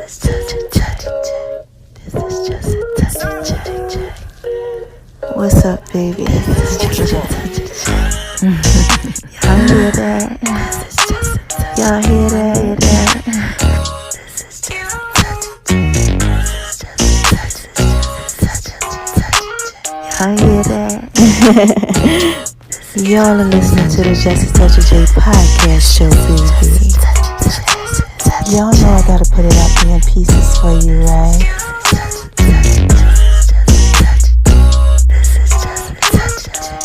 is just a touch of J. This is just a touch of J. What's up, baby? This is just a touch of J. Y'all hear that? This is just a touch. Y'all hear that? This is just a touch of J. This is just a touch of J. Y'all hear that? Y'all are listening to the Just a Touch of J podcast show, baby. Y'all know I gotta put it out there in pieces for you, right?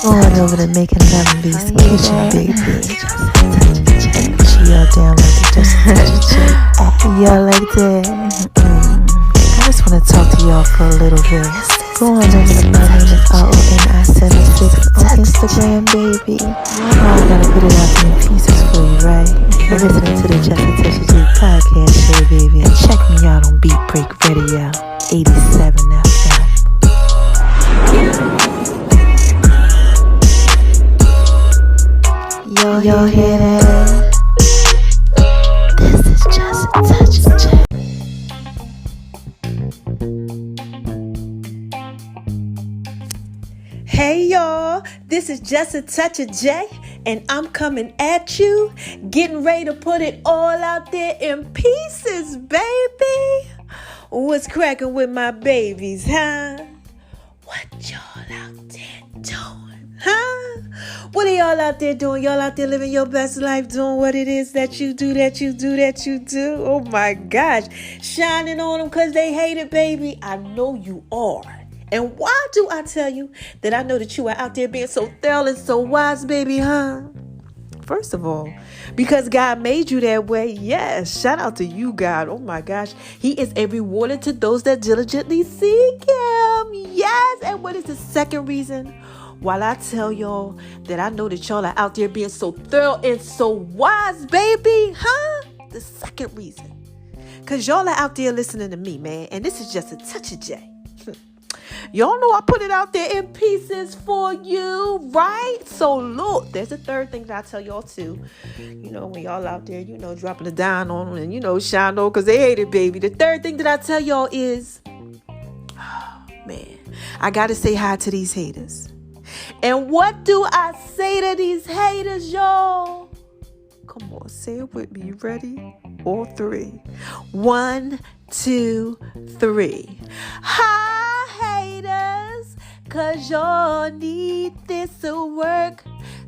Going over to making Lemon-B's kitchen, baby. She all down like the Just a Touch of J. Y'all like that? I just wanna talk to y'all for a little bit. Go on over to my name is RONI76 on Instagram, baby. Y'all know I gotta put it out there in pieces for you, right? You're listening to the Just a Touch of J podcast show, baby. And check me out on Beat Break Radio, 87 FM. Y'all hear that? This is Just a Touch of J. Hey y'all, this is Just a Touch of J, and I'm coming at you, getting ready to put it all out there in pieces, baby. What's cracking with my babies, huh? What y'all out there doing, huh? What are y'all out there doing? Y'all out there living your best life, doing what it is that you do. Oh my gosh, shining on them because they hate it, baby. I know you are. And why do I tell you that I know that you are out there being so thorough and so wise, baby, huh? First of all, because God made you that way. Yes, shout out to you, God. Oh my gosh. He is a rewarder to those that diligently seek him. Yes. And what is the second reason? While I tell y'all that I know that y'all are out there being so thorough and so wise, baby, huh? The second reason. Because y'all are out there listening to me, man. And this is Just a Touch of J. Y'all know I put it out there in pieces for you, right? So look, there's a third thing that I tell y'all too. You know, when y'all out there, you know, dropping a dime on them and, you know, shine on because they hate it, baby. The third thing that I tell y'all is, oh, man, I got to say hi to these haters. And what do I say to these haters, y'all? Come on, say it with me. You ready? All three. 1, 2, 3. Hi, haters, cause y'all need this to work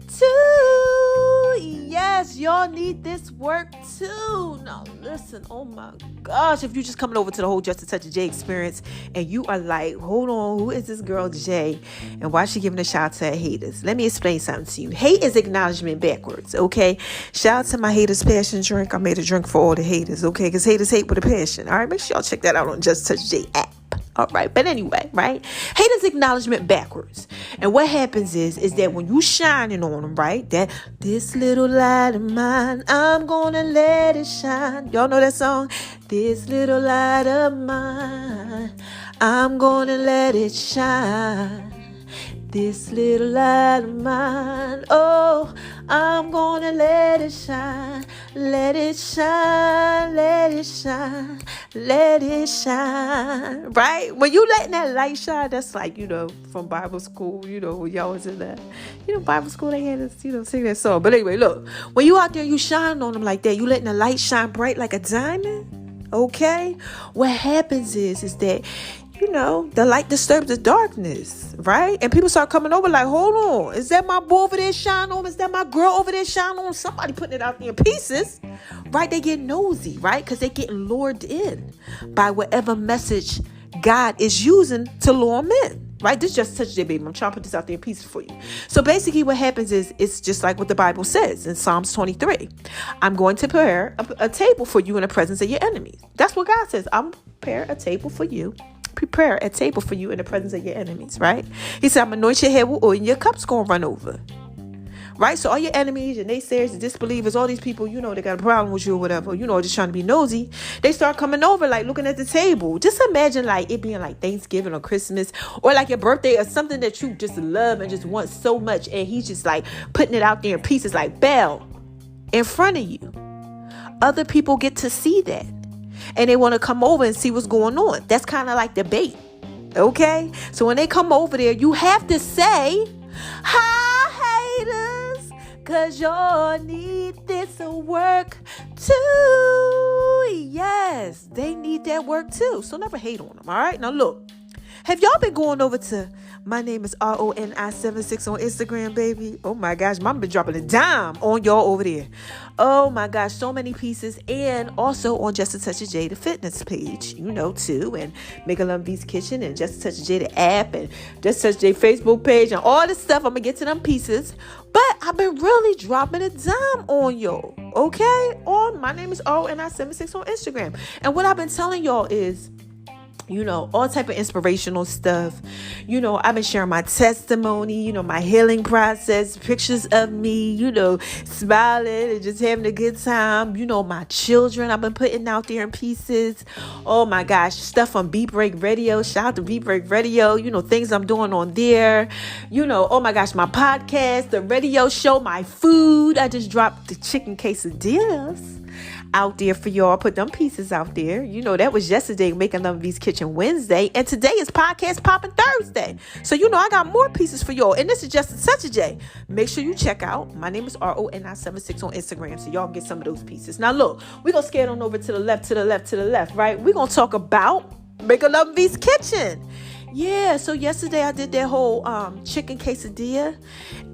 too. Yes, y'all need this work too. Now listen, oh my gosh, if you just coming over to the whole Just a Touch of J experience and you are like, hold on, who is this girl J and why is she giving a shout out to her haters? Let me explain something to you. Hate is acknowledgement backwards, okay? Shout out to my haters passion drink. I made a drink for all the haters, okay? Because haters hate with a passion. All right, make sure y'all check that out on Just a Touch J app. All right, but anyway, right? Haters acknowledgement backwards. And what happens is that when you shining on them, right? That this little light of mine, I'm gonna let it shine. Y'all know that song? This little light of mine, I'm gonna let it shine. This little light of mine, oh, I'm gonna let it shine. Let it shine, let it shine, let it shine. Right? When you letting that light shine, that's like, you know, from Bible school, you know, when y'all was in that, you know, Bible school, they had us, you know, sing that song. But anyway, look, when you out there, you shine on them like that, you letting the light shine bright like a diamond, okay? What happens is that, you know, the light disturbs the darkness, right? And people start coming over like, hold on, is that my boy over there shine on? Is that my girl over there shine on? Somebody putting it out there in pieces, right? They get nosy, right? Because they getting lured in by whatever message God is using to lure them in, right? This just touched it, baby. I'm trying to put this out there in pieces for you. So basically what happens is it's just like what the Bible says in Psalms 23. I'm going to prepare a table for you in the presence of your enemies. That's what God says. I'm prepare a table for you. Prepare a table for you in the presence of your enemies, right? He said, I'm anoint your head with oil and your cup's going to run over. Right? So all your enemies, your naysayers, the disbelievers, all these people, you know, they got a problem with you or whatever, you know, just trying to be nosy. They start coming over, like looking at the table. Just imagine like it being like Thanksgiving or Christmas or like your birthday or something that you just love and just want so much. And he's just like putting it out there in pieces like bell in front of you. Other people get to see that. and they want to come over and see what's going on. That's kind of like the bait. Okay? So when they come over there, you have to say, hi, haters, because y'all need this work too. Yes, they need that work too. So never hate on them, all right? Now look, have y'all been going over to my name is RONI76 on Instagram, baby? Oh my gosh, mama been dropping a dime on y'all over there. Oh my gosh, so many pieces. And also on Just a Touch of J, the fitness page, too. And Make a Love V's Kitchen and Just a Touch of J, the app, and Just a Touch of J Facebook page and all this stuff. I'm going to get to them pieces. But I've been really dropping a dime on y'all, okay? On my name is RONI76 on Instagram. And what I've been telling y'all is, all type of inspirational stuff. I've been sharing my testimony, my healing process, pictures of me, smiling and just having a good time. My children I've been putting out there in pieces. Oh my gosh, stuff on Beat Break Radio. Shout out to Beat Break Radio. Things I'm doing on there. Oh my gosh, my podcast, the radio show, my food. I just dropped the chicken quesadillas out there for y'all. Put them pieces out there. That was yesterday, Making Love V's Kitchen Wednesday. And today is Podcast Poppin Thursday. So, I got more pieces for y'all. And this is Just a Touch of J. Make sure you check out. My name is RONI76 on Instagram. So y'all get some of those pieces. Now, look, we're going to skate on over to the left, right? We're going to talk about Making Love V's Kitchen. Yeah, so yesterday I did that whole chicken quesadilla,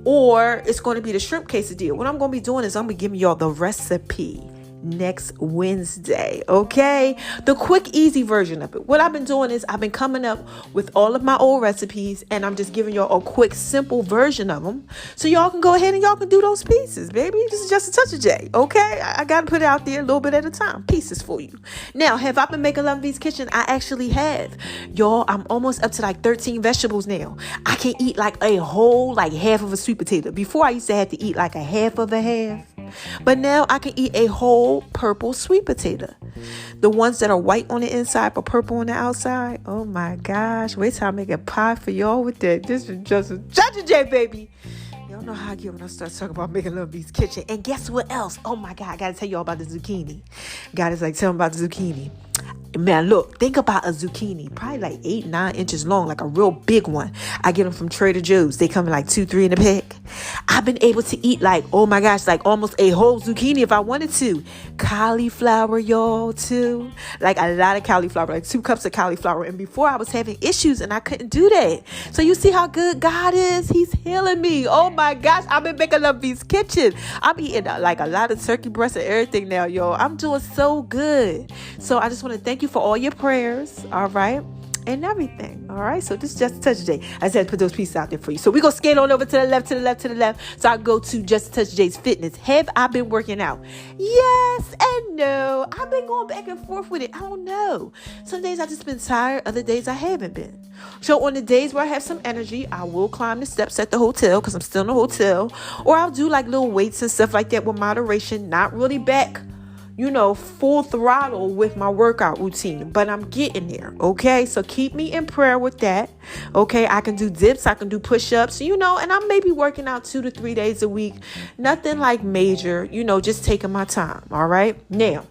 or it's going to be the shrimp quesadilla. What I'm going to be doing is I'm going to give y'all the recipe next Wednesday, okay? The quick, easy version of it. What I've been doing is I've been coming up with all of my old recipes, and I'm just giving y'all a quick, simple version of them, so y'all can go ahead and y'all can do those pieces, baby. This is Just a Touch of J, okay? I gotta put it out there a little bit at a time, pieces for you. Now, have I been making Love V's Kitchen? I actually have, y'all. I'm almost up to like 13 vegetables now. I can eat like a whole, like half of a sweet potato. Before I used to have to eat like a half of a half. But now I can eat a whole purple sweet potato. The ones that are white on the inside but purple on the outside. Oh my gosh. Wait till I make a pie for y'all with that. This is Just a Touch of J, baby. Y'all know how I get when I start talking about Making Love V's Kitchen. And guess what else? Oh my God. I got to tell y'all about the zucchini. God is like, tell me about the zucchini. Man, look, think about a zucchini, probably like 8-9 inches long, like a real big one. I get them from Trader Joe's. They come in like 2-3 in a pack. I've been able to eat like, oh my gosh, like almost a whole zucchini if I wanted to. Cauliflower, y'all, too. Like a lot of cauliflower, like 2 cups of cauliflower. And before I was having issues and I couldn't do that. So you see how good God is? He's healing me. Oh my gosh, I've been Making Love V's Kitchen. I'm eating like a lot of turkey breast and everything now, y'all. I'm doing so good. So I just want to thank you for all your prayers, all right, and everything, all right? So this is Just a Touch of J. I said to put those pieces out there for you. So we're going to skate on over to the left. So I go to Just a Touch of J's Fitness. Have I been working out? Yes and no. I've been going back and forth with it. I don't know. Some days I just been tired. Other days I haven't been. So on the days where I have some energy, I will climb the steps at the hotel because I'm still in the hotel. Or I'll do like little weights and stuff like that with moderation. Not really back, full throttle with my workout routine, but I'm getting there, okay? So keep me in prayer with that, okay? I can do dips, I can do push-ups, and I'm maybe working out 2 to 3 days a week. Nothing like major, just taking my time, all right? Now,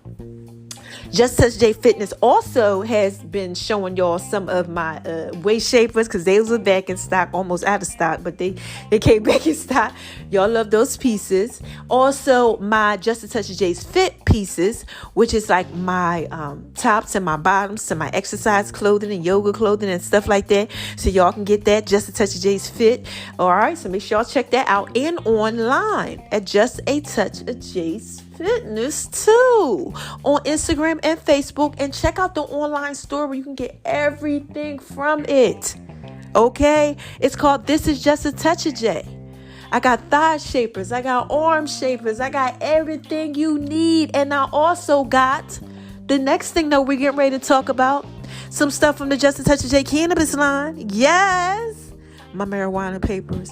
Just Touch J Fitness also has been showing y'all some of my waist shapers because they was back in stock, almost out of stock, but they came back in stock. Y'all love those pieces. Also, my Just a Touch of J's Fit pieces, which is like my tops and my bottoms to my exercise clothing and yoga clothing and stuff like that. So y'all can get that, Just a Touch of J's Fit. All right, so make sure y'all check that out and online at Just a Touch of J's Fitness too on Instagram and Facebook, and check out the online store where you can get everything from it. Okay, it's called This Is Just a Touch of J. I got thigh shapers, I got arm shapers, I got everything you need. And I also got the next thing that we're getting ready to talk about, some stuff from the Just a Touch of J cannabis line. Yes, my marijuana papers.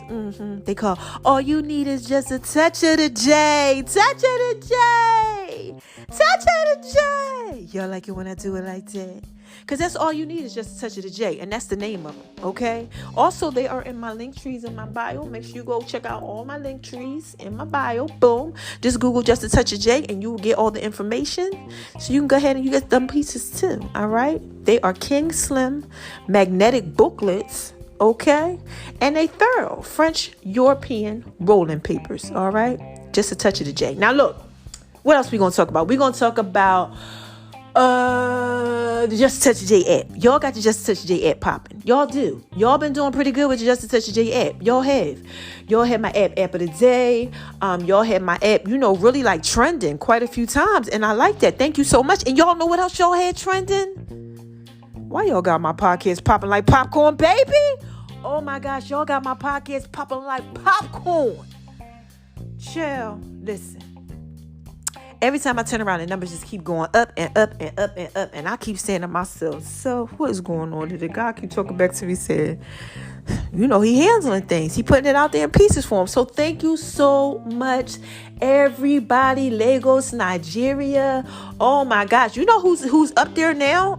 They call all you need is just a touch of the J. Touch of the J. Touch of the J. Y'all like it when I do it like that? Because that's all you need is just a touch of the J. And that's the name of them. Okay. Also, they are in my link trees in my bio. Make sure you go check out all my link trees in my bio. Boom. Just Google Just a Touch of J and you will get all the information. So you can go ahead and you get them pieces too. All right. They are King Slim magnetic booklets. Okay. And they thorough French European rolling papers. All right. Just a touch of the J. Now look, what else we going to talk about? We're going to talk about the Just Touch of J app. Y'all got the Just Touch of J app popping. Y'all do. Y'all been doing pretty good with the Just Touch of J app. Y'all had my app of the day. Y'all had my app, really like trending quite a few times. And I like that. Thank you so much. And y'all know what else y'all had trending? Why y'all got my podcast popping like popcorn, baby? Oh my gosh, y'all got my podcast popping like popcorn. Chill. Listen. Every time I turn around, the numbers just keep going up and up and up and up. And I keep saying to myself, so what is going on today? God keep talking back to me, saying, he handling things. He putting it out there in pieces for him. So thank you so much, everybody. Lagos, Nigeria. Oh my gosh. You know who's up there now?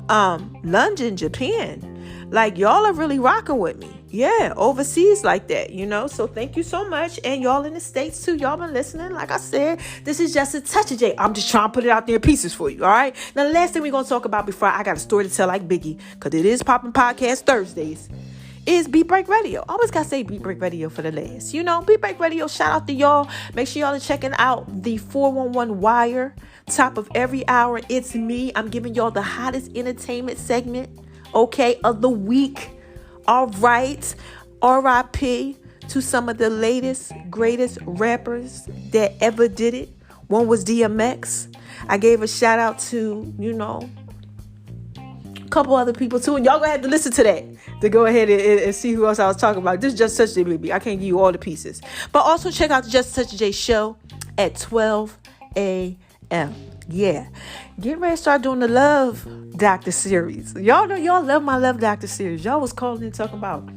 London, Japan. Like, y'all are really rocking with me. Yeah, overseas like that, So thank you so much. And y'all in the States too. Y'all been listening. Like I said, this is Just a Touch of J. I'm just trying to put it out there in pieces for you. All right. Now, the last thing we're going to talk about before I got a story to tell like Biggie, because it is Poppin' Podcast Thursdays, is Beat Break Radio. Always got to say Beat Break Radio for the last. Beat Break Radio. Shout out to y'all. Make sure y'all are checking out the 411 Wire. Top of every hour. It's me. I'm giving y'all the hottest entertainment segment, of the week. All right, R.I.P. to some of the latest, greatest rappers that ever did it. One was DMX. I gave a shout out to, a couple other people too. And y'all gonna have to listen to that to go ahead and see who else I was talking about. This is Just Touch J, baby. I can't give you all the pieces. But also check out the Just Touch J show at 12 a.m. Yeah. Get ready to start doing the Love Doctor series. Y'all know y'all love my Love Doctor series. Y'all was calling and talking about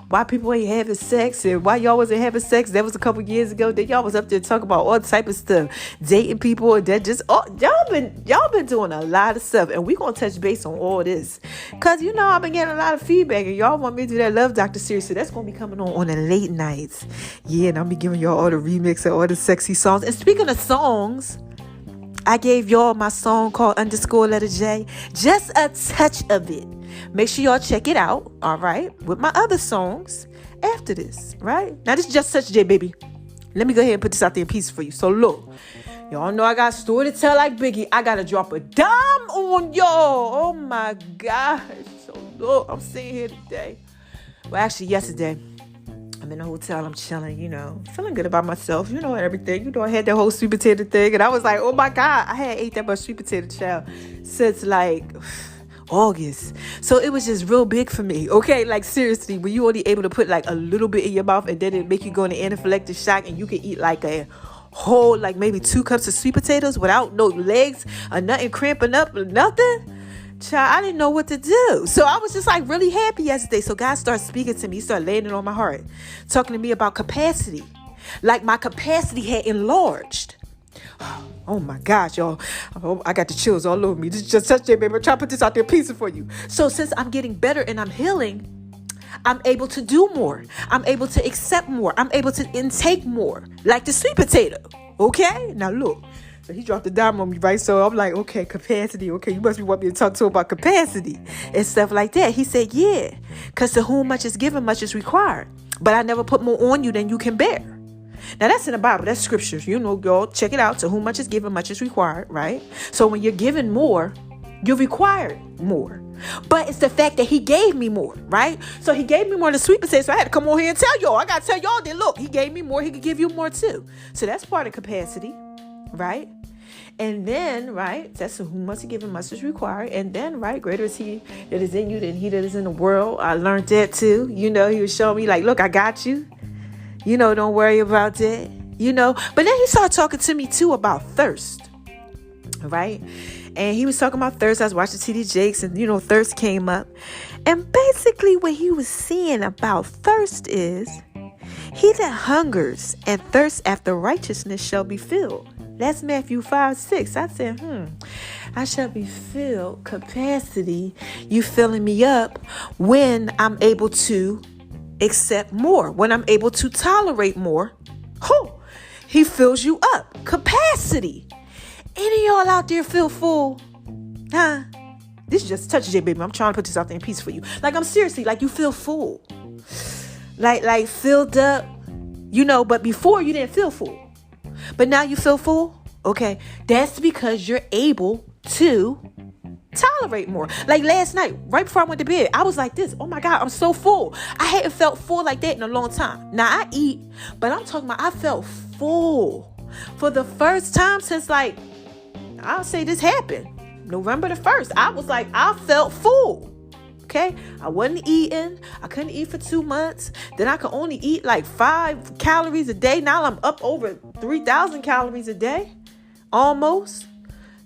why people ain't having sex and why y'all wasn't having sex. That was a couple years ago. Then y'all was up there talking about all type of stuff. Dating people and that just y'all been doing a lot of stuff. And we gonna touch base on all this. Cause I've been getting a lot of feedback and y'all want me to do that Love Doctor series. So that's gonna be coming on the late nights. Yeah, and I'll be giving y'all all the remix and all the sexy songs. And speaking of songs, I gave y'all my song called _J. Just a touch of it. Make sure y'all check it out, all right, with my other songs after this, right? Now, this is Just Touch J, baby. Let me go ahead and put this out there in pieces for you. So, look, y'all know I got a story to tell like Biggie. I got to drop a dime on y'all. Oh, my gosh. So, look, I'm sitting here today. Well, actually, yesterday. I'm in a hotel, I'm chilling, feeling good about myself, everything. I had that whole sweet potato thing, and I was like, oh my God, I had ate that much sweet potato child since like August. So it was just real big for me, okay? Like, seriously, when you only able to put like a little bit in your mouth, and then it make you go into anaphylactic shock, and you can eat like a whole, like maybe 2 cups of sweet potatoes without no legs or nothing cramping up or nothing. Child, I didn't know what to do. So I was just like really happy yesterday. So God started speaking to me. He started laying it on my heart. Talking to me about capacity. Like my capacity had enlarged. Oh my gosh, y'all. I got the chills all over me. This is Just Touch J, baby. I'm trying to put this out there pieces for you. So since I'm getting better and I'm healing, I'm able to do more. I'm able to accept more. I'm able to intake more. Like the sweet potato. Okay? Now look. So he dropped the dime on me, right? So I'm like, okay, capacity. Okay, you must be wanting me to talk to him about capacity and stuff like that. He said, yeah, because to whom much is given, much is required. But I never put more on you than you can bear. Now, that's in the Bible. That's scriptures. Y'all check it out. To whom much is given, much is required, right? So when you're given more, you're required more. But it's the fact that he gave me more, right? So he gave me more than sweet potatoes. So I had to come on here and tell y'all. I got to tell y'all that, look, he gave me more. He could give you more too. So that's part of capacity. Right? And then, right, that's who must be given, much is required. And then, right, greater is he that is in you than he that is in the world. I learned that too. He was showing me like, look, I got you. Don't worry about that. But then he started talking to me too about thirst. Right? And he was talking about thirst. I was watching TD Jakes and, thirst came up. And basically what he was saying about thirst is, he that hungers and thirsts after righteousness shall be filled. That's Matthew 5:6. I said, I shall be filled, capacity, you filling me up when I'm able to accept more, when I'm able to tolerate more. He fills you up, capacity. Any of y'all out there feel full? Huh? This is just a touch of J, baby. I'm trying to put this out there in peace for you. Like, I'm seriously, like, you feel full. Like filled up, but before you didn't feel full. But now you feel full? Okay. That's because you're able to tolerate more. Like last night, right before I went to bed, I was like this. Oh my God, I'm so full. I hadn't felt full like that in a long time. Now I eat, but I'm talking about I felt full for the first time since I'll say this happened November the 1st. I felt full. Okay, I wasn't eating. I couldn't eat for 2 months. Then I could only eat 5 calories a day. Now I'm up over 3,000 calories a day, almost.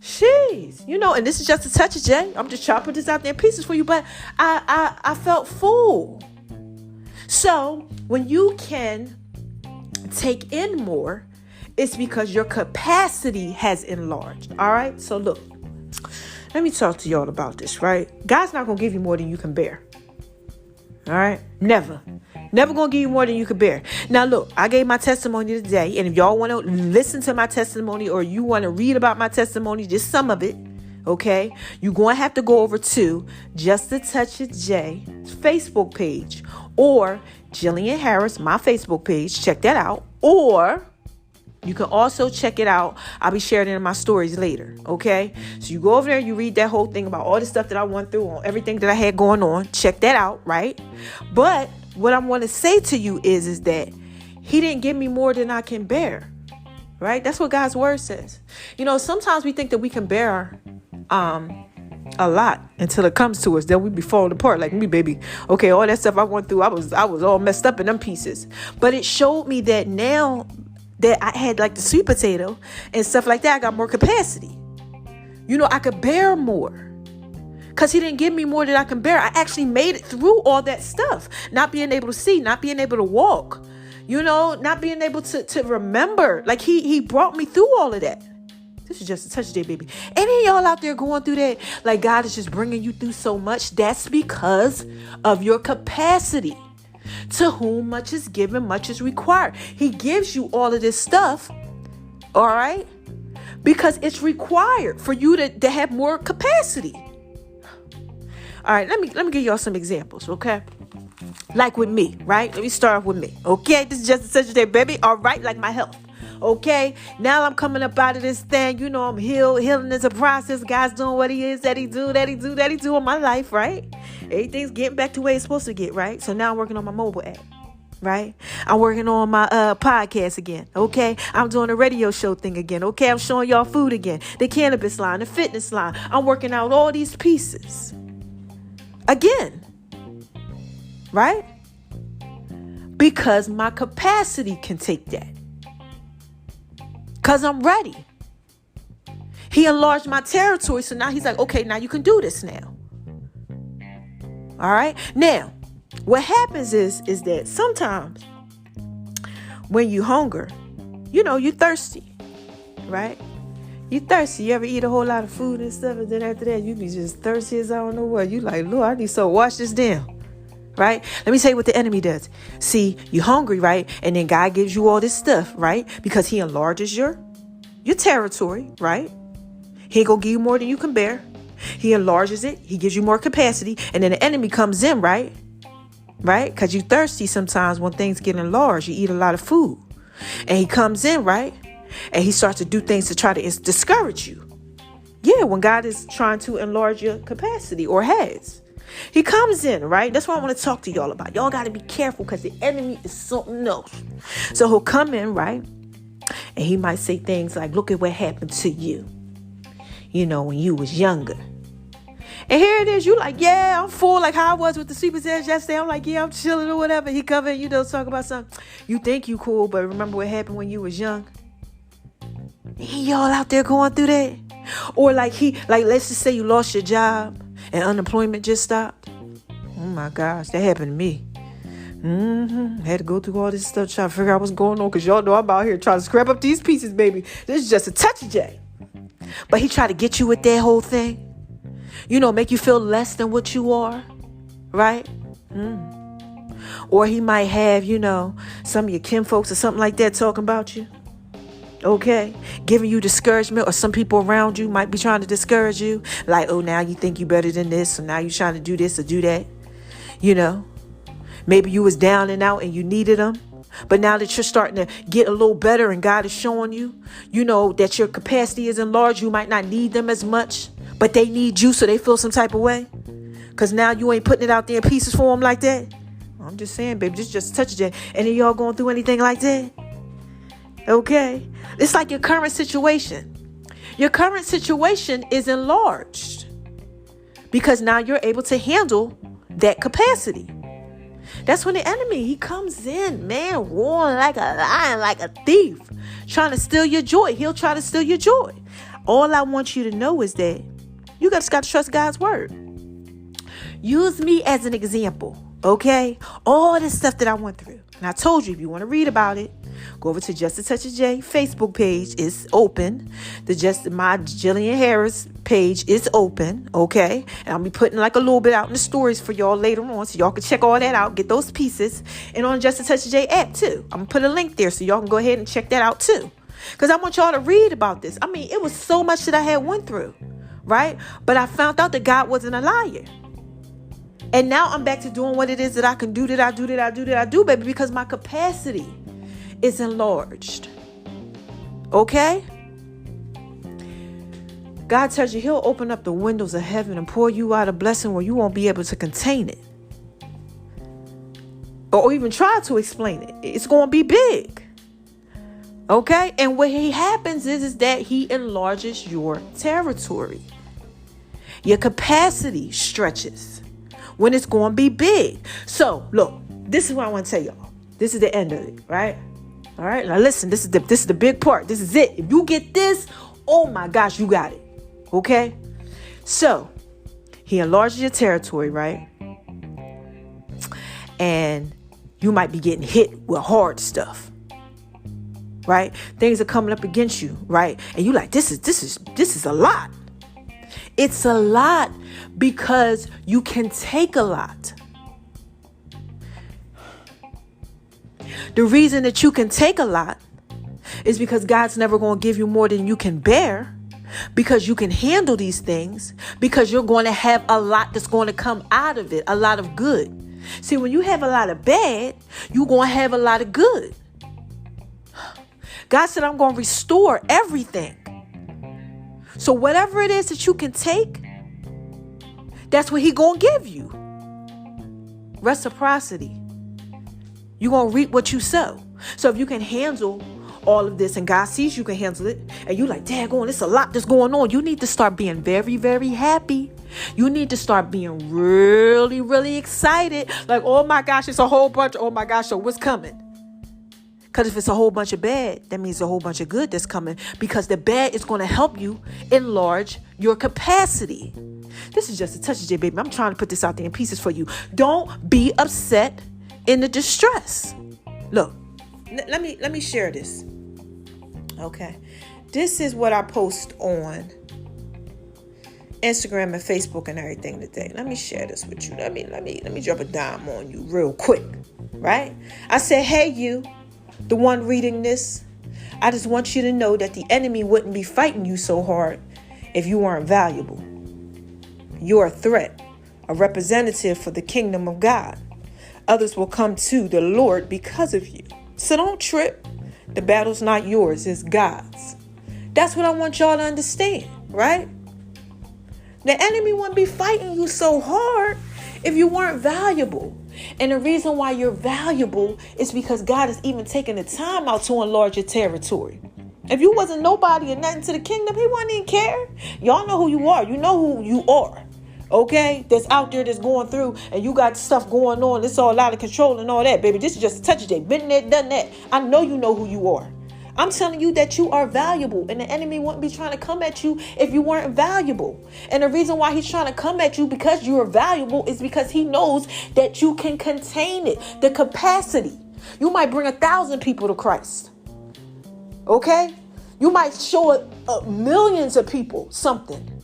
Jeez, and this is just a touch of J. I'm just chopping this out there in pieces for you, but I felt full. So when you can take in more, it's because your capacity has enlarged. All right, so look. Let me talk to y'all about this, right? God's not going to give you more than you can bear. All right? Never going to give you more than you can bear. Now, look, I gave my testimony today. And if y'all want to listen to my testimony or you want to read about my testimony, just some of it, okay? You're going to have to go over to Just a Touch of J Facebook page or Jillian Harris, my Facebook page. Check that out. Or you can also check it out. I'll be sharing it in my stories later. Okay. So you go over there, you read that whole thing about all the stuff that I went through on everything that I had going on. Check that out. Right. But what I want to say to you is that he didn't give me more than I can bear. Right. That's what God's word says. Sometimes we think that we can bear a lot until it comes to us. Then we be falling apart like me, baby. Okay. All that stuff I went through, I was all messed up in them pieces. But it showed me that now that I had the sweet potato and stuff like that, I got more capacity. I could bear more because he didn't give me more than I can bear. I actually made it through all that stuff. Not being able to see, not being able to walk, not being able to remember. He brought me through all of that. This is just a touch of J, baby. Any of y'all out there going through that? God is just bringing you through so much. That's because of your capacity. To whom much is given, much is required. He gives you all of this stuff, all right, because it's required for you to have more capacity. All right, let me give y'all some examples, okay? Like with me, right? Let me start off with me, okay? This is just a touch of J, baby. All right, like my health. Okay, now I'm coming up out of this thing. I'm healing is a process. God's doing what he is, that he do in my life, right? Everything's getting back to where it's supposed to get, right? So now I'm working on my mobile app, right? I'm working on my podcast again, okay? I'm doing a radio show thing again, okay? I'm showing y'all food again, the cannabis line, the fitness line. I'm working out all these pieces again, right? Because my capacity can take that. Because I'm ready. He enlarged my territory. So now he's like, okay, now you can do this now. All right. Now, what happens is that sometimes when you hunger, you're thirsty, right? You thirsty. You ever eat a whole lot of food and stuff, and then after that, you be just thirsty as I don't know what. You like, Lord, I need to wash this down. Right? Let me tell you what the enemy does. See, you're hungry, right? And then God gives you all this stuff, right? Because he enlarges your territory, right? He ain't gonna give you more than you can bear. He enlarges it. He gives you more capacity. And then the enemy comes in, right? Right? Because you're thirsty sometimes when things get enlarged. You eat a lot of food. And he comes in, right? And he starts to do things to try to discourage you. Yeah, when God is trying to enlarge your capacity or has. He comes in, right? That's what I want to talk to y'all about. Y'all got to be careful because the enemy is something else. So he'll come in, right? And he might say things like, look at what happened to you, when you was younger. And here it is. You like, yeah, I'm full, like how I was with the sweet potatoes yesterday. I'm like, yeah, I'm chilling or whatever. He come in, talk about something. You think you cool, but remember what happened when you was young? Ain't y'all out there going through that? Or let's just say you lost your job and unemployment just stopped. Oh my gosh, that happened to me. Had to go through all this stuff trying to figure out what's going on, because y'all know I'm out here trying to scrap up these pieces, baby. This is just a touch of J. But he tried to get you with that whole thing. Make you feel less than what you are. Right? Or he might have, some of your kinfolks or something like that talking about you. Okay? Giving you discouragement, or some people around you might be trying to discourage you. Like, oh, now you think you better than this, so now you're trying to do this or do that. Maybe you was down and out and you needed them. But now that you're starting to get a little better and God is showing you, that your capacity is enlarged, you might not need them as much, but they need you, so they feel some type of way. Because now you ain't putting it out there in pieces for them like that. I'm just saying, baby, this is just a touch of that. And then y'all going through anything like that? Okay? It's like your current situation. Your current situation is enlarged because now you're able to handle that capacity. That's when the enemy, he comes in, man, roaring like a lion, like a thief, trying to steal your joy. He'll try to steal your joy. All I want you to know is that you just got to trust God's word. Use me as an example, okay? All this stuff that I went through. And I told you, if you want to read about it, go over to Just a Touch of J Facebook page. It's open. My Jillian Harris page is open, okay? And I'll be putting like a little bit out in the stories for y'all later on, so y'all can check all that out, get those pieces. And on Just a Touch of J app too. I'm going to put a link there so y'all can go ahead and check that out too. Because I want y'all to read about this. I mean, it was so much that I had went through, right? But I found out that God wasn't a liar. And now I'm back to doing what it is that I can do, that I do, baby, because my capacity is enlarged. Okay? God tells you he'll open up the windows of heaven and pour you out a blessing where you won't be able to contain it. Or even try to explain it. It's going to be big. Okay? And what happens is that he enlarges your territory. Your capacity stretches when it's going to be big. So, look, this is what I want to tell y'all. This is the end of it, right? All right, now listen, this is the big part. This is it. If you get this, oh my gosh, you got it. Okay? So, he enlarges your territory, right? And you might be getting hit with hard stuff. Right? Things are coming up against you, right? And you like, this is a lot. It's a lot because you can take a lot. The reason that you can take a lot is because God's never going to give you more than you can bear, because you can handle these things, because you're going to have a lot that's going to come out of it, a lot of good. See, when you have a lot of bad, you're going to have a lot of good. God said, I'm going to restore everything. So whatever it is that you can take, that's what he going to give you. Reciprocity. You're going to reap what you sow. So if you can handle all of this and God sees you can handle it, and you like, daggone, it's a lot that's going on, you need to start being very, very happy. You need to start being really, really excited. Like, oh my gosh, it's a whole bunch. Oh my gosh, so what's coming? Because if it's a whole bunch of bad, that means a whole bunch of good that's coming, because the bad is going to help you enlarge your capacity. This is just a touch of J, baby. I'm trying to put this out there in pieces for you. Don't be upset in the distress. Look, let me share this. Okay. This is what I post on Instagram and Facebook and everything today. Let me share this with you. Let me drop a dime on you real quick. Right? I said, hey, you, the one reading this, I just want you to know that the enemy wouldn't be fighting you so hard if you weren't valuable. You're a threat, a representative for the kingdom of God. Others will come to the Lord because of you. So don't trip. The battle's not yours, it's God's. That's what I want y'all to understand, right? The enemy wouldn't be fighting you so hard if you weren't valuable. And the reason why you're valuable is because God is even taking the time out to enlarge your territory. If you wasn't nobody and nothing to the kingdom, he wouldn't even care. Y'all know who you are. You know who you are. Okay? That's out there, that's going through, and you got stuff going on. It's all out of control and all that, baby. This is just a touch of day. Been there, done that. I know you know who you are. I'm telling you that you are valuable, and the enemy wouldn't be trying to come at you if you weren't valuable. And the reason why he's trying to come at you because you are valuable is because he knows that you can contain it. The capacity. You might bring 1,000 people to Christ. Okay? You might show millions of people something.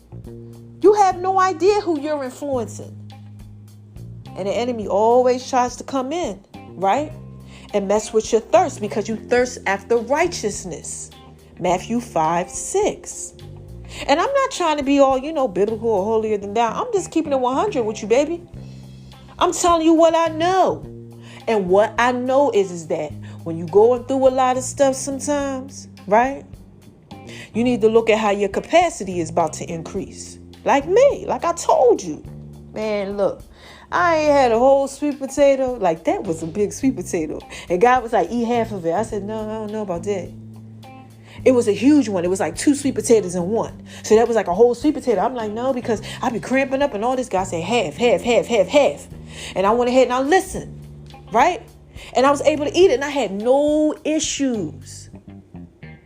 You have no idea who you're influencing. And the enemy always tries to come in, right? And mess with your thirst because you thirst after righteousness. Matthew 5:6. And I'm not trying to be all, biblical or holier than thou. I'm just keeping it 100 with you, baby. I'm telling you what I know. And what I know is that when you're going through a lot of stuff sometimes, right? You need to look at how your capacity is about to increase. Like me, like I told you. Man, look. I ain't had a whole sweet potato. Like, that was a big sweet potato. And God was like, eat half of it. I said, no, I don't know about that. It was a huge one. It was like 2 sweet potatoes in one. So that was like a whole sweet potato. I'm like, no, because I be cramping up and all this. God said, half. And I went ahead and I listened, right? And I was able to eat it and I had no issues.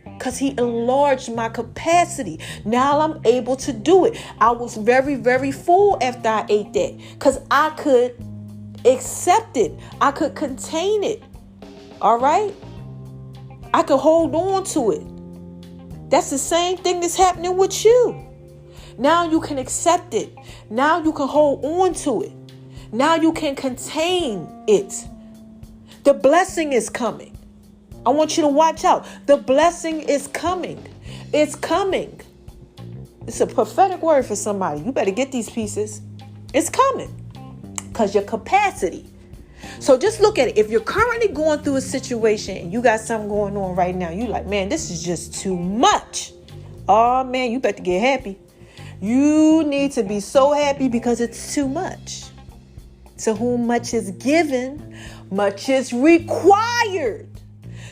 Because he enlarged my capacity. Now I'm able to do it. I was very, very full after I ate that. Because I could accept it. I could contain it. All right? I could hold on to it. That's the same thing that's happening with you. Now you can accept it. Now you can hold on to it. Now you can contain it. The blessing is coming. I want you to watch out. The blessing is coming. It's coming. It's a prophetic word for somebody. You better get these pieces. It's coming. Because your capacity. So just look at it. If you're currently going through a situation and you got something going on right now, you like, man, this is just too much. Oh, man, you better get happy. You need to be so happy because it's too much. To whom much is given, much is required.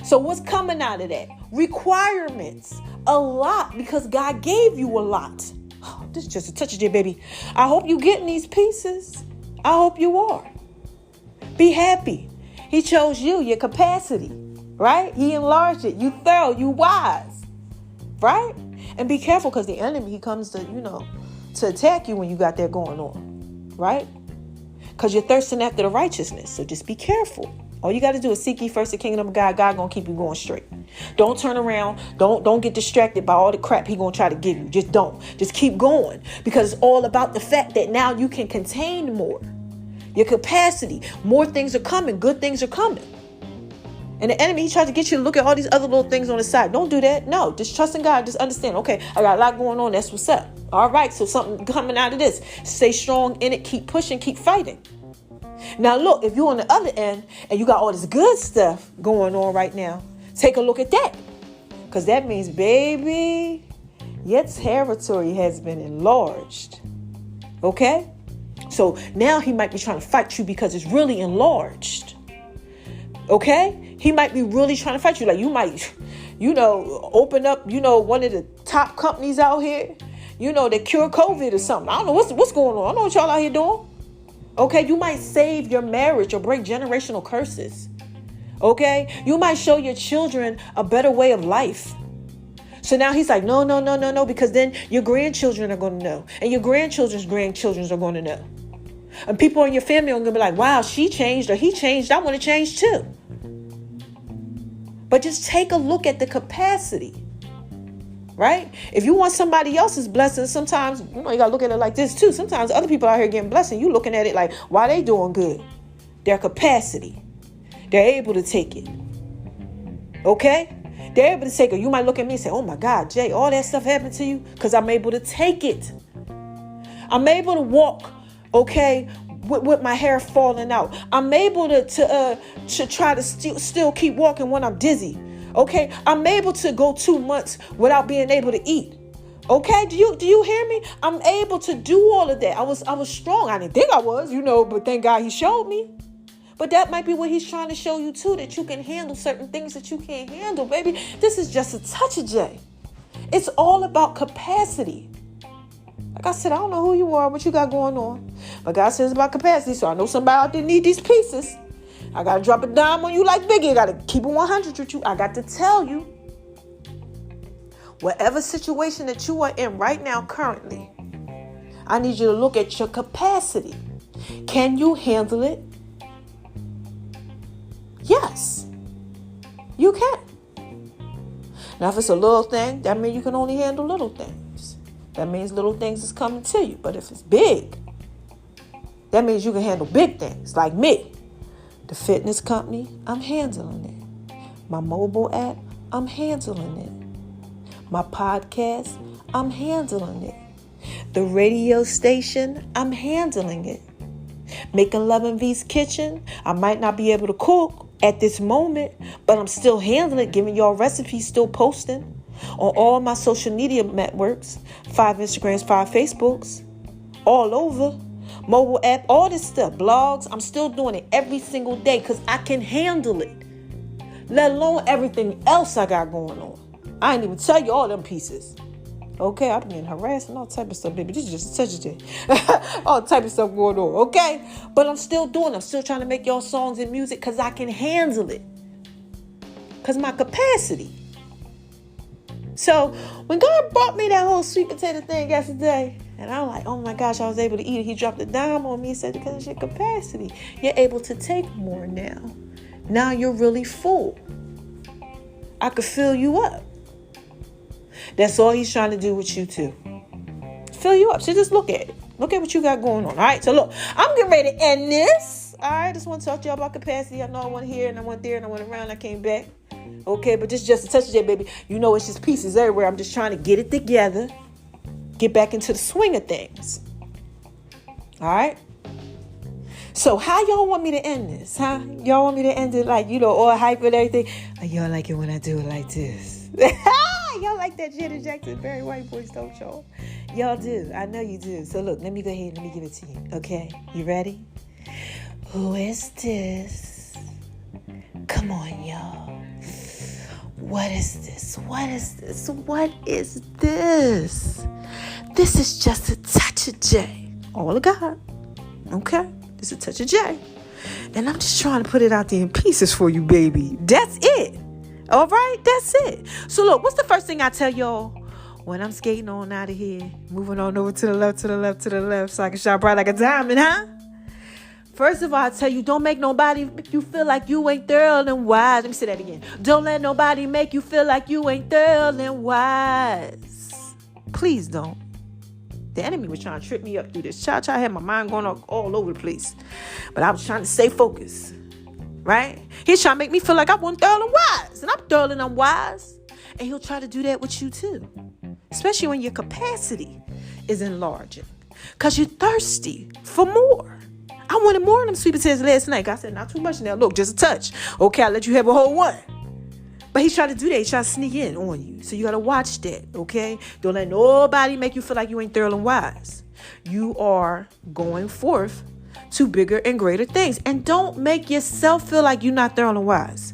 So what's coming out of that? Requirements. A lot, because God gave you a lot. Oh, this is just a touch of it, baby. I hope you're getting these pieces. I hope you are. Be happy. He chose you, your capacity, right? He enlarged it. You thorough, you wise, right? And be careful because the enemy, he comes to, to attack you when you got that going on, right? Because you're thirsting after the righteousness. So just be careful. All you got to do is seek ye first the kingdom of God. God going to keep you going straight. Don't turn around. Don't get distracted by all the crap he going to try to give you. Just don't. Just keep going. Because it's all about the fact that now you can contain more. Your capacity. More things are coming. Good things are coming. And the enemy, he tries to get you to look at all these other little things on the side. Don't do that. No, just trust in God. Just understand. Okay, I got a lot going on. That's what's up. All right, so something coming out of this. Stay strong in it. Keep pushing. Keep fighting. Now, look, if you're on the other end and you got all this good stuff going on right now, take a look at that. Because that means, baby, your territory has been enlarged. Okay? So now he might be trying to fight you because it's really enlarged. Okay? He might be really trying to fight you. Like you might, open up, one of the top companies out here, that cure COVID or something. I don't know what's going on. I don't know what y'all out here doing. Okay, you might save your marriage or break generational curses. Okay, you might show your children a better way of life. So now he's like, no, because then your grandchildren are going to know. And your grandchildren's grandchildren are going to know. And people in your family are going to be like, wow, she changed or he changed. I want to change too. But just take a look at the capacity. Right? If you want somebody else's blessing, sometimes, you got to look at it like this too. Sometimes other people out here getting blessing. You looking at it like, why they doing good? Their capacity. They're able to take it. Okay? They're able to take it. You might look at me and say, oh my God, Jay, all that stuff happened to you? Because I'm able to take it. I'm able to walk, okay, with my hair falling out. I'm able to try to still keep walking when I'm dizzy. Okay, I'm able to go 2 months without being able to eat. Okay, do you hear me? I'm able to do all of that. I was strong. I didn't think I was, but thank God he showed me. But that might be what he's trying to show you too, that you can handle certain things that you can't handle, baby. This is just a touch of J. It's all about capacity. Like I said, I don't know who you are, what you got going on. But God says about capacity, so I know somebody out there need these pieces. I got to drop a dime on you like Biggie. I got to keep it 100 with you. I got to tell you. whatever situation that you are in right now currently, I need you to look at your capacity. Can you handle it? Yes, you can. Now, if it's a little thing, that means you can only handle little things. That means little things is coming to you. But if it's big, that means you can handle big things. Like me, the fitness company, I'm handling it. My mobile app, I'm handling it. My podcast, I'm handling it. The radio station, I'm handling it. Making Love and V's kitchen, I might not be able to cook at this moment, but I'm still handling it, giving y'all recipes, still posting on all my social media networks, 5 Instagrams, 5 Facebooks, all over, mobile app, all this stuff, blogs. I'm still doing it every single day because I can handle it, let alone everything else I got going on. I ain't even tell you all them pieces. Okay, I've been getting harassed and all type of stuff, baby. This is just such a day. All type of stuff going on, okay? But I'm still doing it. I'm still trying to make y'all songs and music because I can handle it. Because my capacity. So, when God brought me that whole sweet potato thing yesterday, and I'm like, oh my gosh, I was able to eat it. He dropped a dime on me and said, because it's your capacity. You're able to take more now. Now you're really full. I could fill you up. That's all he's trying to do with you too. Fill you up. So just look at it. Look at what you got going on. All right. So look, I'm getting ready to end this. All right. Just want to talk to y'all about capacity. I know I went here and I went there and I went around. I came back. Okay. But this is just a touch of that, baby. You know, it's just pieces everywhere. I'm just trying to get it together. Get back into the swing of things. All right. So how y'all want me to end this? Huh? Y'all want me to end it like, you know, all hype and everything? Or y'all like it when I do it like this? Y'all like that Janet Jackson, Barry White voice, don't y'all? Y'all do. I know you do. So look, let me go ahead and let me give it to you. Okay? You ready? Who is this? Come on, y'all. What is this? What is this? What is this? This is just a touch of J. All of God. Okay? This is a touch of J. And I'm just trying to put it out there in pieces for you, baby. That's it. All right, that's it. So look, what's the first thing I tell y'all when I'm skating on out of here, moving on over to the left, to the left, to the left, so I can shine bright like a diamond, huh? First of all, I tell you, don't make nobody make you feel like you ain't thorough and wise. Let me say that again. Don't let nobody make you feel like you ain't thorough and wise. Please don't. The enemy was trying to trip me up through this. I had my mind going all over the place, but I was trying to stay focused. Right? He's trying to make me feel like I wasn't thorough and wise. And I'm thorough and I'm wise. And he'll try to do that with you too. Especially when your capacity is enlarging. Because you're thirsty for more. I wanted more of them sweet potatoes last night. I said, not too much now. Look, just a touch. Okay, I'll let you have a whole one. But he's trying to do that. He's trying to sneak in on you. So you got to watch that. Okay? Don't let nobody make you feel like you ain't thorough and wise. You are going forth to bigger and greater things. And don't make yourself feel like you're not thorough and wise.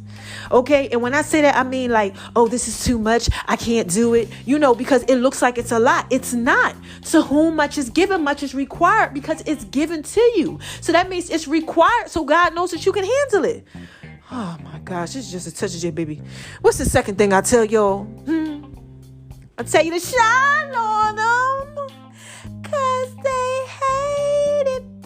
Okay? And when I say that, I mean like, oh, this is too much. I can't do it. You know, because it looks like it's a lot. It's not. To whom much is given, much is required because it's given to you. So that means it's required so God knows that you can handle it. Oh my gosh, it's just a touch of J, baby. What's the second thing I tell y'all? I tell you to shine on them. Cause they hate it,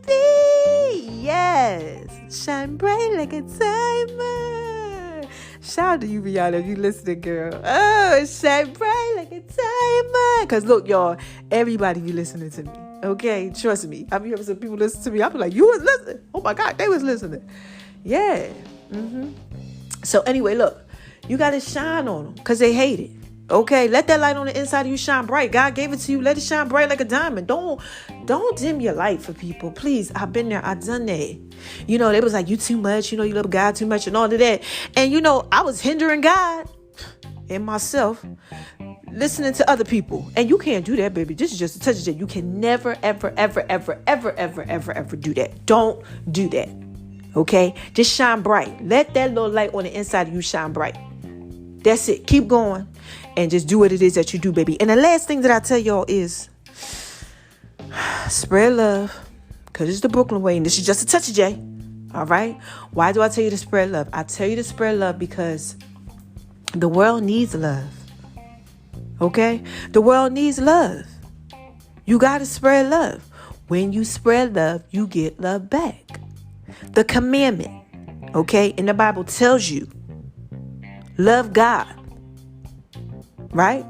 baby. Yes. Shine bright like a diamond. Shout out to you, Rihanna, if you listening, girl. Oh, shine bright like a diamond. Cause look, y'all, everybody be listening to me. Okay, trust me. I be having some people listen to me. I be like, you was listening. Oh my God, they was listening. Yeah. So anyway, look, you got to shine on them because they hate it. Okay, let that light on the inside of you shine bright. God gave it to you. Let it shine bright like a diamond. Don't dim your light for people. Please, I've been there. I've done that. You know, they was like, you too much. You know, you love God too much and all of that. And, you know, I was hindering God and myself listening to other people. And you can't do that, baby. This is just a touch of it. You can never, ever, ever, ever, ever, ever, ever, ever do that. Don't do that. Okay? Just shine bright. Let that little light on the inside of you shine bright. That's it. Keep going. And just do what it is that you do, baby. And the last thing that I tell y'all is spread love. Because it's the Brooklyn way. And this is just a touch of J. All right? Why do I tell you to spread love? I tell you to spread love because the world needs love. Okay? The world needs love. You got to spread love. When you spread love, you get love back. The commandment, okay, in the Bible tells you, love God, right?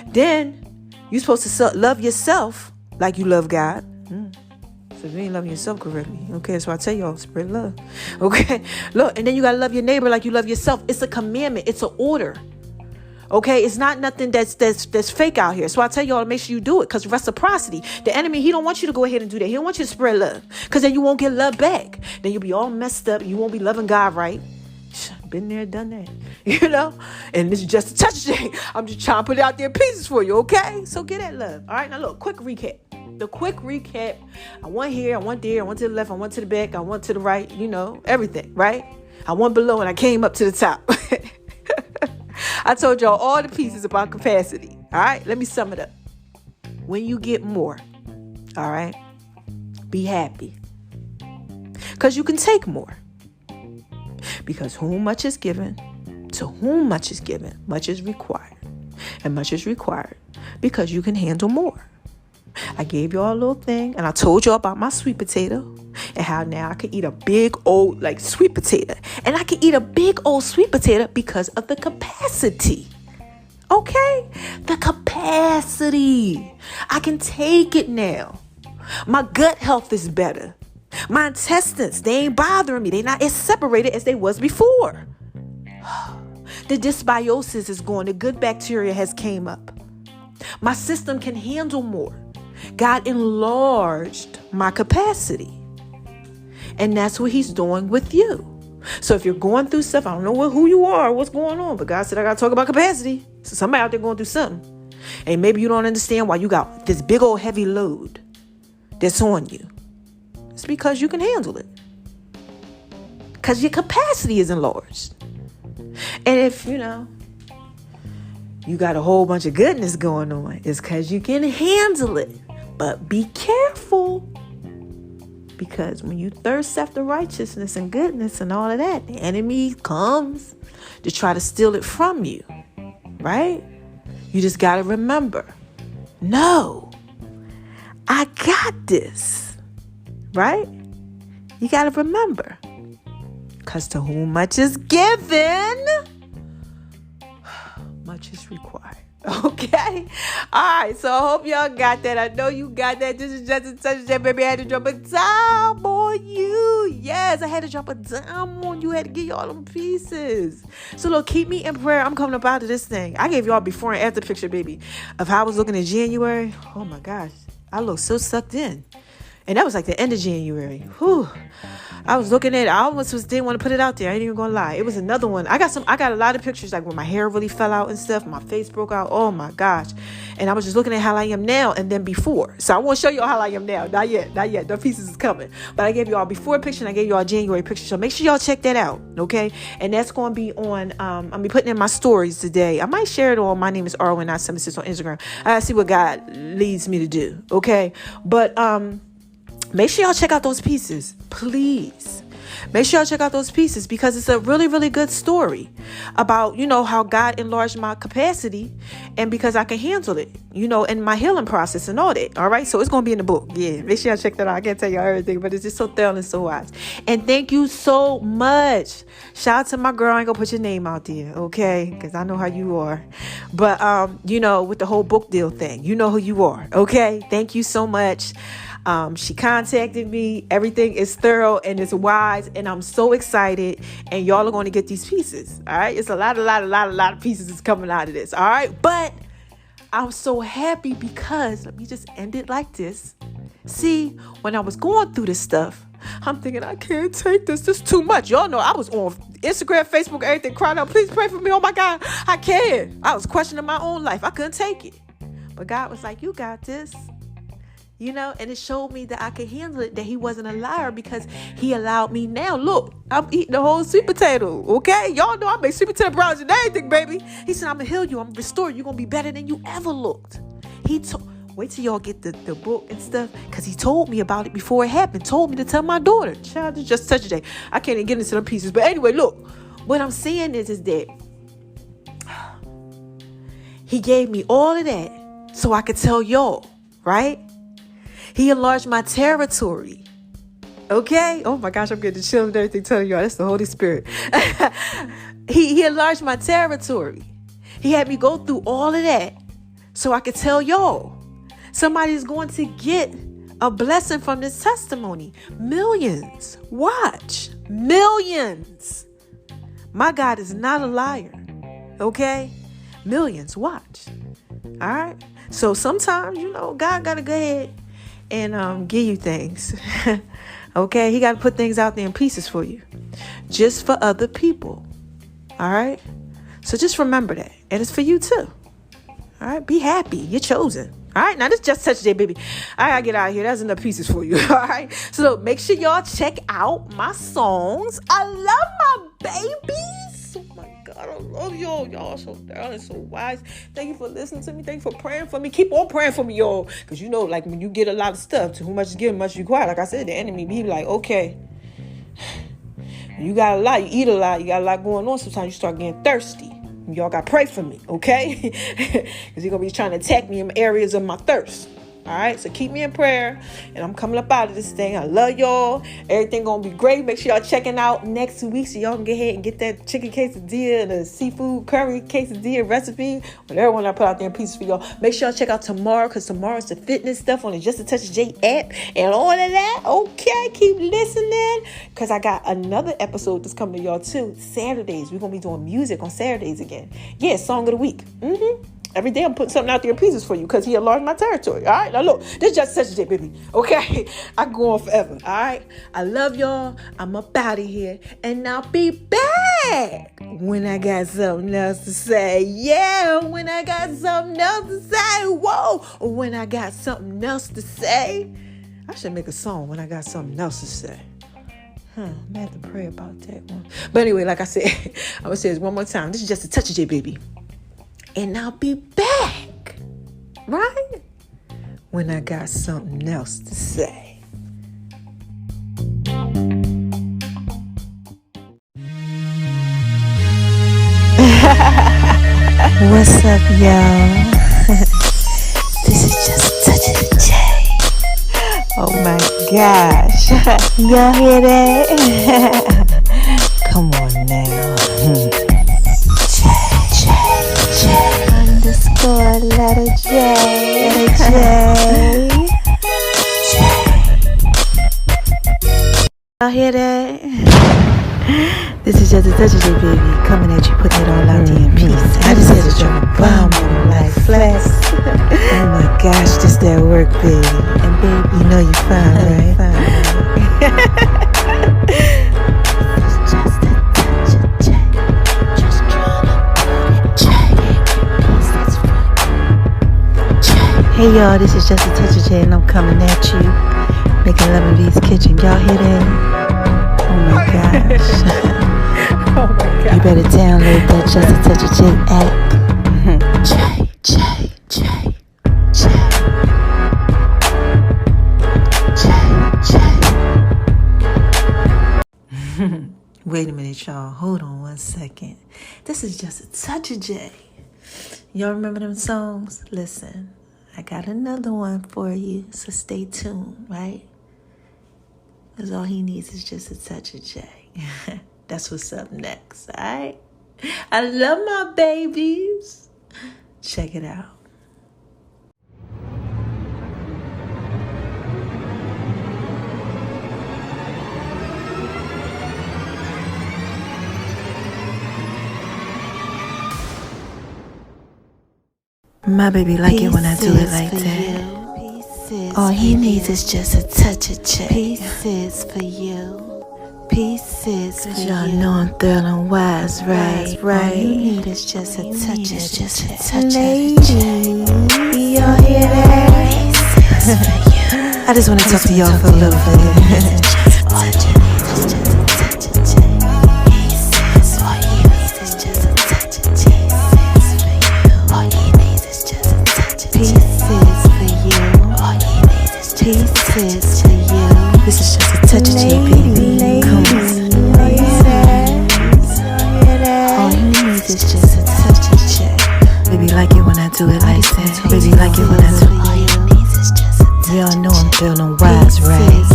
Then you're supposed to love yourself like you love God. So you ain't loving yourself correctly. Okay, so I tell y'all, spread love. Okay, look, and then you got to love your neighbor like you love yourself. It's a commandment. It's an order. Okay, it's not nothing that's fake out here. So I tell y'all to make sure you do it, because reciprocity. The enemy, he don't want you to go ahead and do that. He don't want you to spread love, because then you won't get love back. Then you'll be all messed up. You won't be loving God right. Been there, done that. You know? And this is just a touch thing. I'm just trying to put it out there in pieces for you, okay? So get that love. All right, now look, quick recap. The quick recap. I went here, I went there, I went to the left, I went to the back, I went to the right, you know, everything, right? I went below and I came up to the top. I told y'all all the pieces about capacity. All right, let me sum it up. When you get more, all right, be happy. Because you can take more. Because whom much is given, to whom much is given, much is required. And much is required because you can handle more. I gave y'all a little thing, and I told y'all about my sweet potato and how now I can eat a big old sweet potato. And I can eat a big old sweet potato because of the capacity. Okay? The capacity. I can take it now. My gut health is better. My intestines, they ain't bothering me. They not as separated as they was before. The dysbiosis is gone. The good bacteria has came up. My system can handle more. God enlarged my capacity. And that's what he's doing with you. So if you're going through stuff, I don't know who you are, what's going on, but God said, I got to talk about capacity. So somebody out there going through something. And maybe you don't understand why you got this big old heavy load that's on you. It's because you can handle it. Because your capacity is enlarged. And if, you got a whole bunch of goodness going on, it's because you can handle it. But be careful. Because when you thirst after righteousness and goodness and all of that, the enemy comes to try to steal it from you. Right? You just got to remember, no, I got this. Right? You got to remember. Because to whom much is given, much is required. Okay? All right. So I hope y'all got that. I know you got that. This is just a touch that, baby. I had to drop a dime on you. Yes, I had to drop a dime on you. I had to give y'all them pieces. So look, keep me in prayer. I'm coming up out of this thing. I gave y'all before and after picture, baby, of how I was looking in January. Oh my gosh. I look so sucked in. And that was like the end of January. Whew. I was looking at it. I almost didn't want to put it out there. I ain't even gonna lie. It was another one. I got a lot of pictures like when my hair really fell out and stuff. My face broke out. Oh my gosh. And I was just looking at how I am now and then before. So I want to show y'all how I am now. Not yet. The pieces is coming. But I gave y'all before picture and I gave y'all a January picture. So make sure y'all check that out. Okay. And that's going to be on, I'll be putting in my stories today. I might share it on My Name is Arwen976 on Instagram. I gotta see what God leads me to do. Okay. But, make sure y'all check out those pieces, please. Make sure y'all check out those pieces because it's a really, really good story about, how God enlarged my capacity and because I can handle it, in my healing process and all that. All right. So it's going to be in the book. Yeah. Make sure y'all check that out. I can't tell y'all everything, but it's just so thorough and so wise. And thank you so much. Shout out to my girl. I ain't going to put your name out there. Okay. Because I know how you are. But, with the whole book deal thing, you know who you are. Okay. Thank you so much. She contacted me. Everything is thorough and it's wise, and I'm so excited. And y'all are going to get these pieces. All right, it's a lot of pieces is coming out of this. All right, but I'm so happy because let me just end it like this. See, when I was going through this stuff, I'm thinking I can't take this. This is too much. Y'all know I was on Instagram, Facebook, everything, crying out, please pray for me. Oh my God, I can't. I was questioning my own life. I couldn't take it, but God was like, you got this. And it showed me that I could handle it, that he wasn't a liar because he allowed me now. Look, I'm eating the whole sweet potato, okay? Y'all know I make sweet potato brownies and everything, baby. He said, I'm going to heal you. I'm going to restore you. You're going to be better than you ever looked. Wait till y'all get the book and stuff because he told me about it before it happened. Told me to tell my daughter. Child, it's just such a day. I can't even get into the pieces. But anyway, look, what I'm saying is that He gave me all of that so I could tell y'all, right? He enlarged my territory. Okay? Oh my gosh, I'm getting chills and everything telling y'all. That's the Holy Spirit. He enlarged my territory. He had me go through all of that so I could tell y'all. Somebody's going to get a blessing from this testimony. Millions. Watch. Millions. My God is not a liar. Okay? Millions. Watch. All right? So sometimes, God got to go ahead and give you things. Okay? He got to put things out there in pieces for you. Just for other people. All right? So just remember that. And it's for you too. All right? Be happy. You're chosen. All right? Now, this is just Touch J, baby. I got to get out of here. That's enough pieces for you. All right? So make sure y'all check out my songs. I love my babies. Oh, my God. I love y'all. Y'all are so thorough and so wise. Thank you for listening to me. Thank you for praying for me. Keep on praying for me, y'all. Because like when you get a lot of stuff, to whom much is given, much is required. Like I said, the enemy be like, okay. You got a lot. You eat a lot. You got a lot going on. Sometimes you start getting thirsty. Y'all got to pray for me, okay? Because he's going to be trying to attack me in areas of my thirst. All right? So keep me in prayer. And I'm coming up out of this thing. I love y'all. Everything going to be great. Make sure y'all checking out next week so y'all can get ahead and get that chicken quesadilla and the seafood curry quesadilla recipe. Whatever one I put out there in pieces for y'all. Make sure y'all check out tomorrow because tomorrow's the fitness stuff on the Just a Touch of J app and all of that. Okay? Keep listening because I got another episode that's coming to y'all too. Saturdays. We're going to be doing music on Saturdays again. Yeah, song of the week. Every day I'm putting something out there in pieces for you because he enlarged my territory. All right? Now look, this is Just Touch J, baby. Okay? I go on forever. All right? I love y'all. I'm up out of here. And I'll be back when I got something else to say. Yeah, when I got something else to say. Whoa. When I got something else to say. I should make a song when I got something else to say. I'm going to have to pray about that one. But anyway, like I said, I'm going to say this one more time. This is Just a Touch of J, baby. And I'll be back, right? When I got something else to say. What's up, y'all? This is Just Touch of J. Oh my gosh. Y'all hear that? Come on now. J. Letter J. Y'all hear that? This is Just a Touch of J, baby. Coming at you, putting it all out there in peace. I just had to drop a bomb on them like flex. Oh my gosh, just that work, baby. And baby, you know you fine, right? Hey y'all, this is Just a Touch of J and I'm coming at you, making love in V's kitchen. Y'all hear that? Oh my gosh. Oh my God. You better download that Just a Touch of J app. J. Wait a minute, y'all. Hold on one second. This is Just a Touch of J. Y'all remember them songs? Listen. I got another one for you, so stay tuned, right? Because all he needs is just a touch of J. That's what's up next, all right? I love my babies. Check it out. My baby like it when I do it like that. All he needs is just a touch of J. Pieces for you. Pieces for you. Y'all know I'm thorough and wise, right? All you need is just a touch of J. Ladies, y'all hear that? I just want to talk to y'all for a little bit. All you need is just a touch of J. All you need is just a touch of J. All you need is just a touch of J. Pieces for you. All you need is pieces for you. This is just a touch of J, baby. Come on. All you need is just a touch of J. Baby, like it when I baby like it when I do. Y'all know I'm feeling wise, right?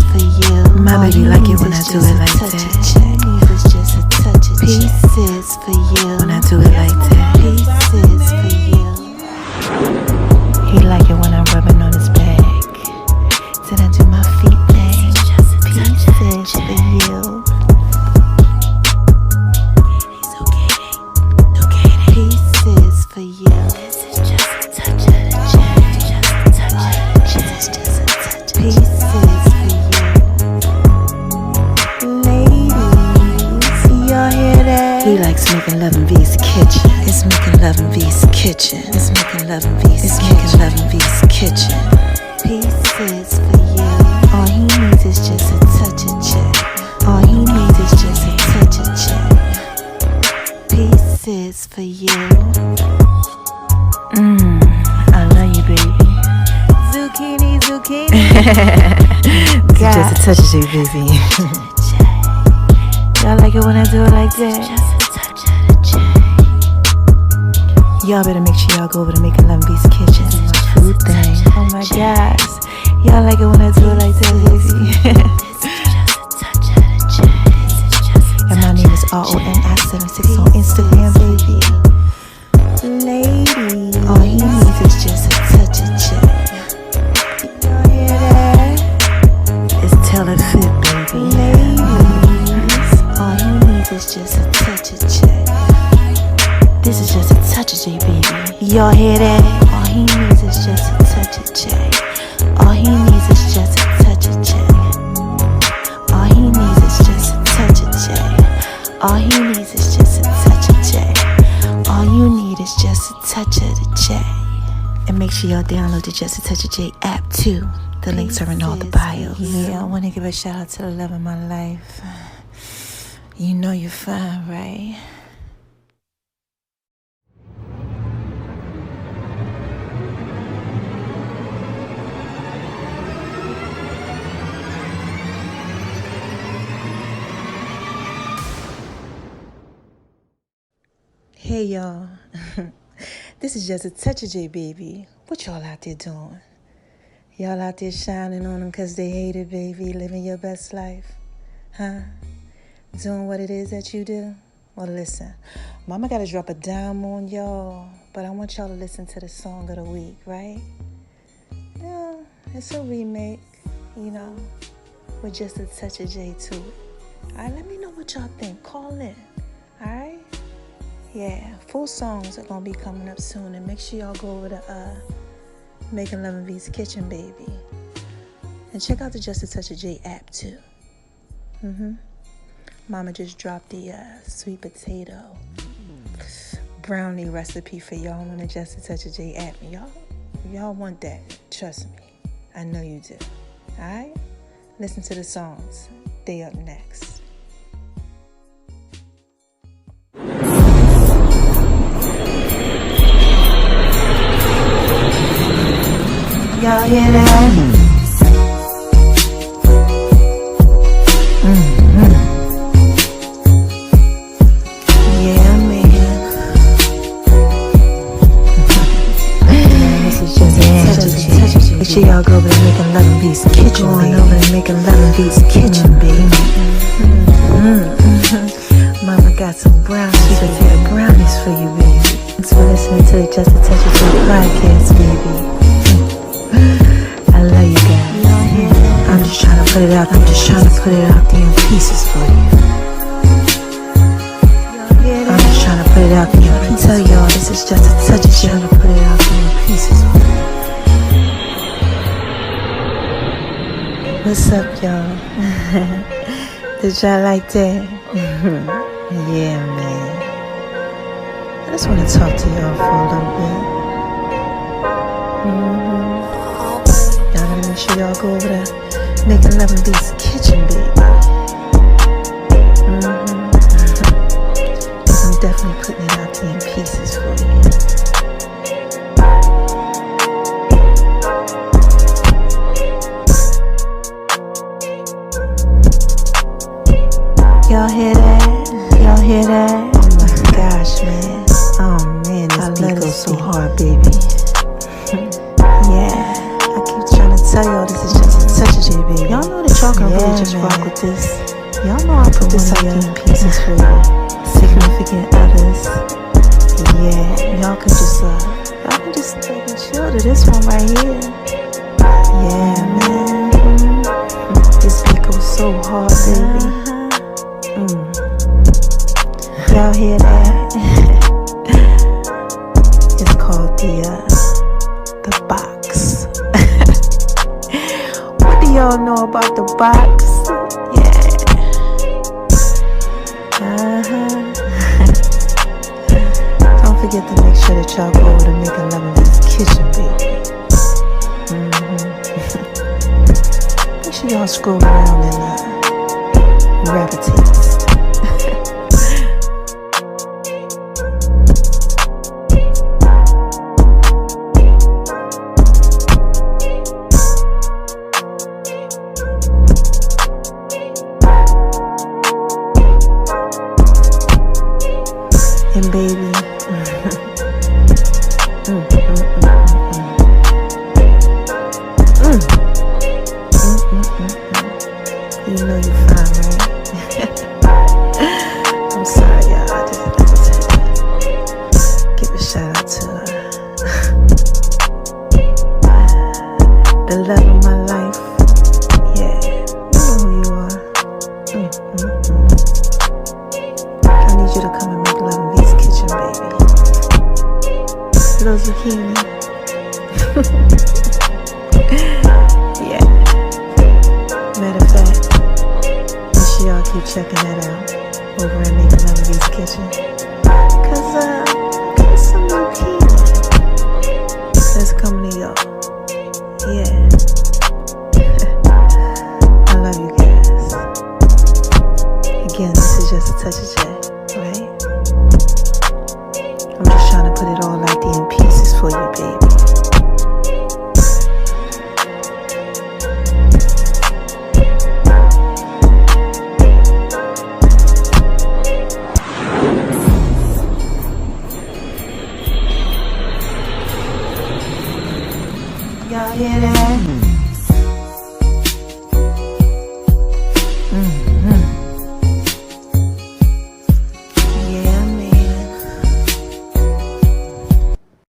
My baby like it when I do it like that. Pieces for you. When I do it like that. Pieces for you. He like it when I'm rubbing on his back. Then I do my feet thing. Pieces for you. Pieces for you. Pieces for you. Ladies, y'all hear that? He likes making love in V's kitchen. It's making love in V's kitchen. It's making love in V's kitchen. It's making love in V's kitchen. Pieces for you. All he needs is just a touch of check. All he needs is just a touch of check. Pieces for you. I love you, baby. Zucchini, zucchini. It's just a touch of you, baby. Y'all like it when I do it like that? Y'all better make sure y'all go over to Making Love in V's kitchen. Food thing. Oh my gosh. Y'all like it when I do it like that, baby. And my name is RONI76 on Instagram, baby. Ladies, all he needs is just a touch of check. Y'all hear that? It's tell it fit, baby. Ladies, all he needs is just a touch of check. This is just a touch of J, baby. Y'all hear that? All he needs is just a touch of check. All he needs is just a touch of check. All he needs is just a touch of check. All he needs is just a touch of check. All you need is just a touch of the J. And make sure y'all download the Just a Touch of J app too. The links are in all the bios. Yeah, I want to give a shout out to the love of my life. You know you're fine, right? Hey y'all, this is just a touch of J, baby. What y'all out there doing? Y'all out there shining on them cause they hate it, baby, living your best life? Huh? Doing what it is that you do? Well, listen, mama gotta drop a dime on y'all, but I want y'all to listen to the song of the week, right? Yeah, it's a remake, you know, with just a touch of J to it. Alright, let me know what y'all think. Call in, alright? Yeah, full songs are gonna be coming up soon, and make sure y'all go over to Making Love in V's kitchen, baby, and check out the Just a Touch of J app too. Mama just dropped the sweet potato brownie recipe for y'all on the Just a Touch of J app. Y'all want that? Trust me, I know you do. All right, listen to the songs. They up next. Y'all hear that? Yeah, man. This is just a touch of. Make sure y'all go over to Making Love in V's kitchen. Going over to Making Love in V's kitchen, baby. Mama got some brownies, sweet potato brownies for you, baby. Thanks for listening to the Just a Touch of J podcast, baby. I love you guys. I'm just trying to put it out. I'm just trying to put it out there in pieces for you. I'm just trying to put it out there. I tell y'all this is just a touch of shit. I'm trying to put it out there in pieces for you. What's up, y'all? Did y'all like that? Yeah, man. I just want to talk to y'all for a little bit. Y'all gotta make sure y'all go over there Making Love in V's kitchen, baby. Cause I'm definitely putting it out there in pieces for you. Y'all hear that? Y'all hear that? Oh my gosh, man. Oh man, this beat goes so hard, baby. y'all can really just rock with this. Y'all know I put this out here in pieces for you. Significant others. Yeah, y'all can just take and chill to this one right here. Yeah, man. This beat goes so hard, baby. Y'all hear that? It's called the box. What do y'all know about the box? Yeah. Don't forget to make sure that y'all go over to Making Love in This Kitchen, baby. Make sure y'all scroll around and grab a taste. And baby, you know you fine, right? I'm sorry, y'all. I just give a shout out to the love of my life. Yeah, you know who you are. I need you to come and make love in V's kitchen, baby. Little zucchini. Yeah. Matter of fact, make sure y'all keep checking that out over at Making Love in V's kitchen. Cause got some new peeling that's coming to y'all. Yeah. I love you guys. Again, this is just a touch of